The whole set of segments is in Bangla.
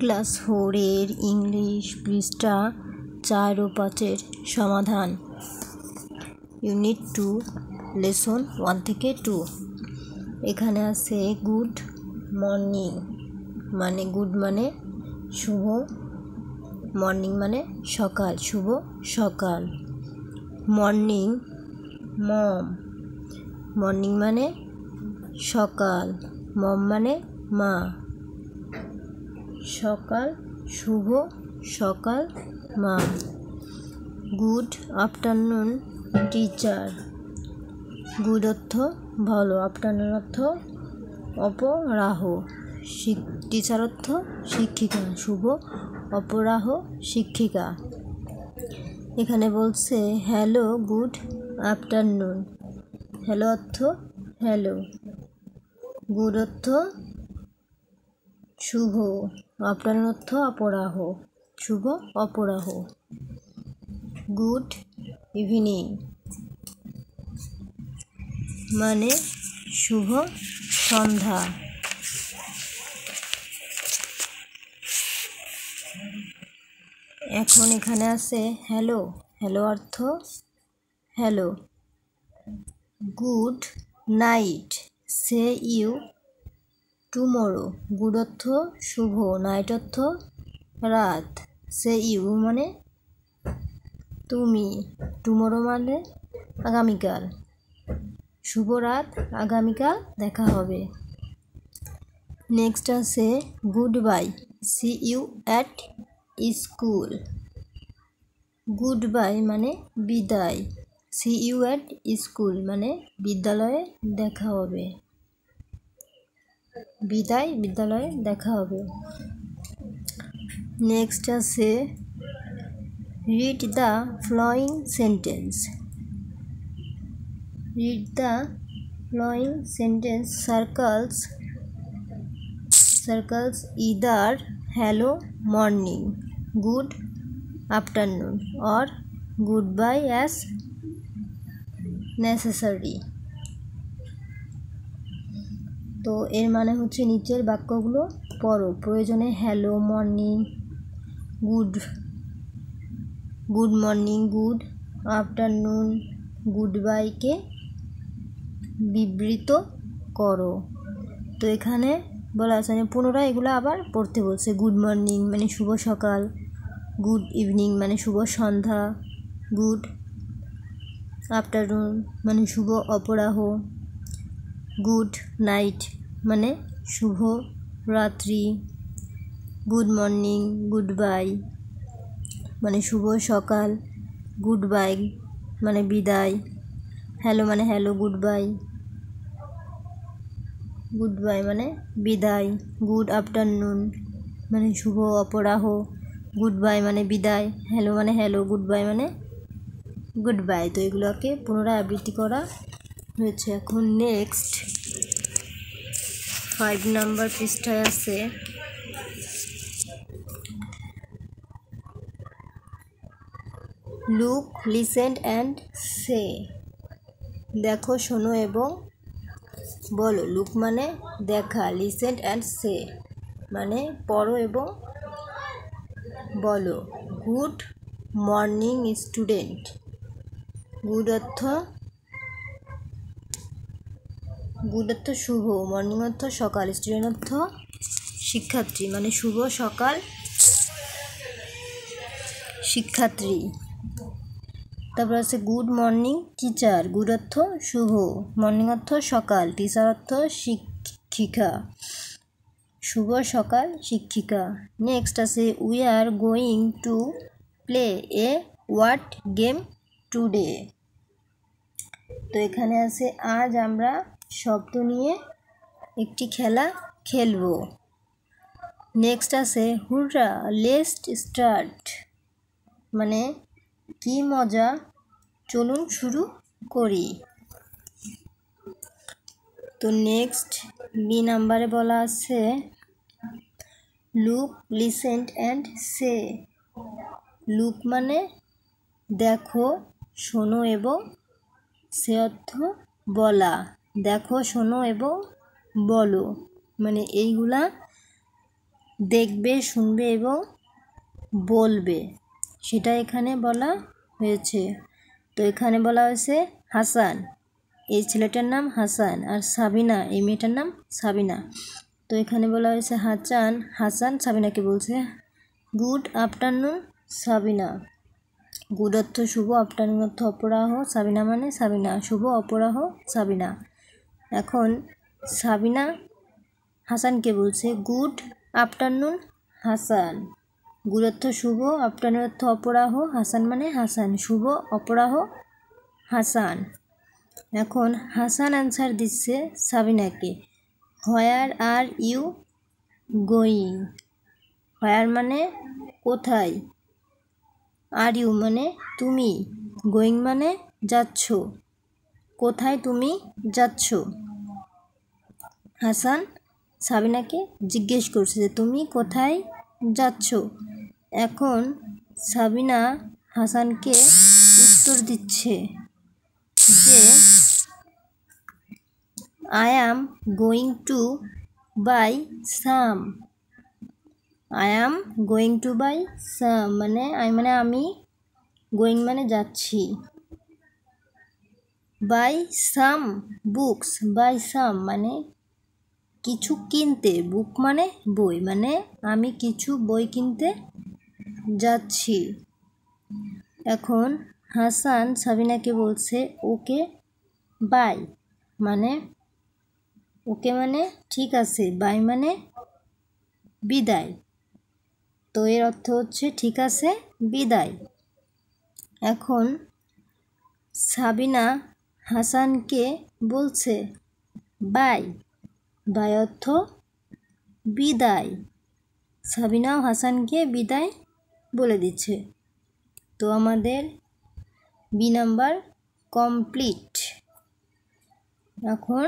ক্লাস 4 এর ইংলিশ পৃষ্ঠা 4 ও 5 এর সমাধান। ইউনিট 2 লেসন 1 থেকে 2। এখানে আছে গুড মর্নিং মানে গুড মানে শুভ, মর্নিং মানে সকাল, শুভ সকাল। মর্নিং মম, মর্নিং মানে সকাল, মম মানে মা। সকাল শুভ সকাল মা। গুড আফটারনুন টিচার, গুড অর্থ ভালো, আফটারনুন অর্থ অপরাহ, টিচার অর্থ শিক্ষিকা, শুভ অপরাহ শিক্ষিকা। এখানে বলছে হ্যালো গুড আফটারনুন, হ্যালো অর্থ হ্যালো, গুড অর্থ শুভ, আফটারনুন অর্থ অপরাহ, শুভ অপরাহ। গুড ইভিনিং মানে শুভ সন্ধ্যা। এখন এখানে আছে হ্যালো, হ্যালো অর্থ hello. Good night see you tomorrow, good অর্থ শুভ, নাইট অর্থ রাত, সে ইউ মানে তুমি, টুমোরো মানে আগামীকাল, শুভ রাত, আগামীকাল দেখা হবে। নেক্সট আছে good bye see you at school, good bye মানে বিদায়, সি ইউ অ্যাট স্কুল মানে বিদ্যালয়ে দেখা হবে, বিদায় বিদ্যালয়ে দেখা হবে। নেক্সট আছে read the following sentence, read the following sentence circles either hello morning, good afternoon or goodbye as necessary। তো এর মানে হচ্ছে নিচের বাক্যগুলো পড়ো, প্রয়োজনে hello morning, good morning, good afternoon, good বাইকে বিবৃত করো। তো এখানে বলা আছে পুনরায় এগুলো আবার পড়তে বলছে। গুড মর্নিং মানে শুভ সকাল, গুড ইভিনিং মানে শুভ সন্ধ্যা, গুড আফটারনুন মানে শুভ অপরাহ, গুড নাইট মানে শুভ রাত্রি, গুড মর্নিং গুড বাই মানে শুভ সকাল, গুড বাই মানে বিদায়, হ্যালো মানে হ্যালো, গুড বাই মানে বিদায়, গুড আফটারনুন মানে শুভ অপরাহ, গুড বাই মানে বিদায়, হ্যালো মানে হ্যালো, গুড বাই মানে গুড বাই। তো এগুলোকে পুনরায় আবৃত্তি করা হয়েছে। এখন নেক্সট 5 নাম্বার পৃষ্ঠায় আছে লুক লিসেন অ্যান্ড সে, দেখো শোনো এবং বলো। লুক মানে দেখা, লিসেন অ্যান্ড সে মানে পড়ো এবং বলো। গুড মর্নিং স্টুডেন্ট, গুড অর্থ শুভ, মর্নিং অর্থ সকাল, স্টুডেন্ট অর্থ শিক্ষার্থী মানে শুভ সকাল শিক্ষার্থী। তারপর আছে গুড মর্নিং টিচার, গুড অর্থ শুভ, মর্নিং অর্থ সকাল, টিচার অর্থ শিক্ষিকা, শুভ সকাল শিক্ষিকা। নেক্সট আছে we are going to play a word game today, তো এখানে আছে আজ আমরা শব্দ নিয়ে একটি খেলা খেলবো। নেক্সট আছে হুররা লেটস স্টার্ট মানে কি মজা, চলুন শুরু করি। তো নেক্সট বি নাম্বারে বলা আছে look listen and say, look মানে দেখো শোনো এবং সে অর্থ বলা, দেখো শোনো এবং বলো মানে এইগুলা দেখবে, শুনবে এবং বলবে, সেটা এখানে বলা হয়েছে। তো এখানে বলা হয়েছে হাসান, এই ছেলেটার নাম হাসান, আর সাবিনা এই মেয়েটার নাম সাবিনা। তো এখানে বলা হয়েছে হাসান সাবিনাকে বলছে গুড আফটারনুন সাবিনা। গুড অর্থ শুভ, আফটারনুন অর্থ অপরাহ, সাবিনা মানে সাবিনা, শুভ অপরাহ সাবিনা। এখন সাবিনা হাসানকে বলছে গুড আফটারনুন হাসান। গুড অর্থ শুভ, আফটারনুন অর্থ অপরাহ, হাসান মানে হাসান, শুভ অপরাহ হাসান। এখন হাসান অ্যান্সার দিচ্ছে সাবিনাকে হোয়ার আর ইউ গোয়িং। হোয়ার মানে কোথায়, আর ইউ মানে তুমি, গোয়িং মানে যাচ্ছ, কোথায় তুমি যাচ্ছ। হাসান সাবিনাকে জিজ্ঞেস করছে যে তুমি কোথায় যাচ্ছ। এখন সাবিনা হাসানকে উত্তর দিচ্ছে যে I am going to buy some. I am going to buy some মানে আমি, গোয়িং মানে যাচ্ছি, buy some books, buy some মানে কিছু কিনতে, বুক মানে বই, মানে আমি কিছু বই কিনতে যাচ্ছি। এখন হাসান সাবিনাকে বলছে ওকে বাই, মানে ওকে মানে ঠিক আছে, বাই মানে বিদায়। তো এর অর্থ হচ্ছে ঠিক আছে বিদায়। এখন সাবিনা হাসানকে বলছে বাই, বাই অর্থ বিদায়। সাবিনাও হাসানকে বিদায় বলে দিচ্ছে। তো আমাদের বি নাম্বার কমপ্লিট। এখন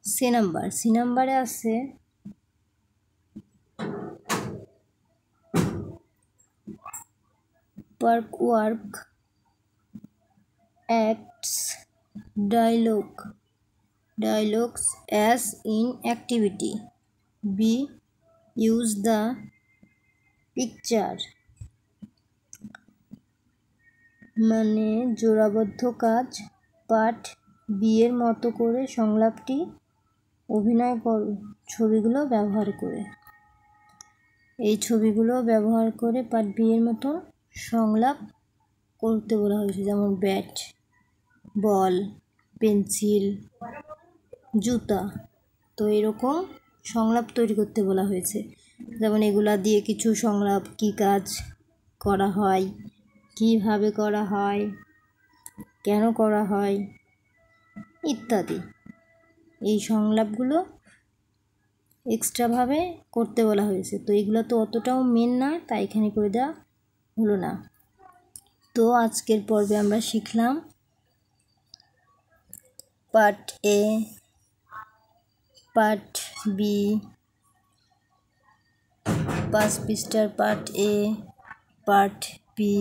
সি নাম্বারে আছে work acts dialogues as in activity. B use the picture মানে জোড়াবদ্ধ কাজ, পাঠ বি এর মতো করে সংলাপটি অভিনয় করো ছবিগুলো ব্যবহার করে। এই ছবিগুলো ব্যবহার করে পাঠ বি এর মতো সংলাপ করতে বলা হয়েছে, যেমন ব্যাট, বল, পেন্সিল, জুতা। তো এরকম সংলাপ তৈরি করতে বলা হয়েছে, যেমন এগুলা দিয়ে কিছু সংলাপ, কী কাজ করা হয়, কীভাবে করা হয়, কেন করা হয় ইত্যাদি। এই সংলাপগুলো এক্সট্রাভাবে করতে বলা হয়েছে। তো এগুলো তো অতটাও মেন না, তাই এখানে করে দেওয়া হলো না। তো আজকের পর্বে আমরা শিখলাম পার্ট এ, পার্ট বি, 5 পৃষ্ঠার পার্ট এ, পার্ট বি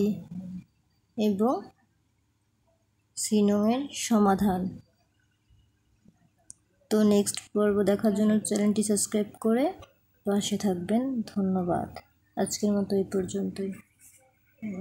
এবং সিনোয়ের সমাধান। তো নেক্সট পর্ব দেখার জন্য চ্যানেলটি সাবস্ক্রাইব করে পাশে থাকবেন। ধন্যবাদ। আজকের মতো এই পর্যন্তই।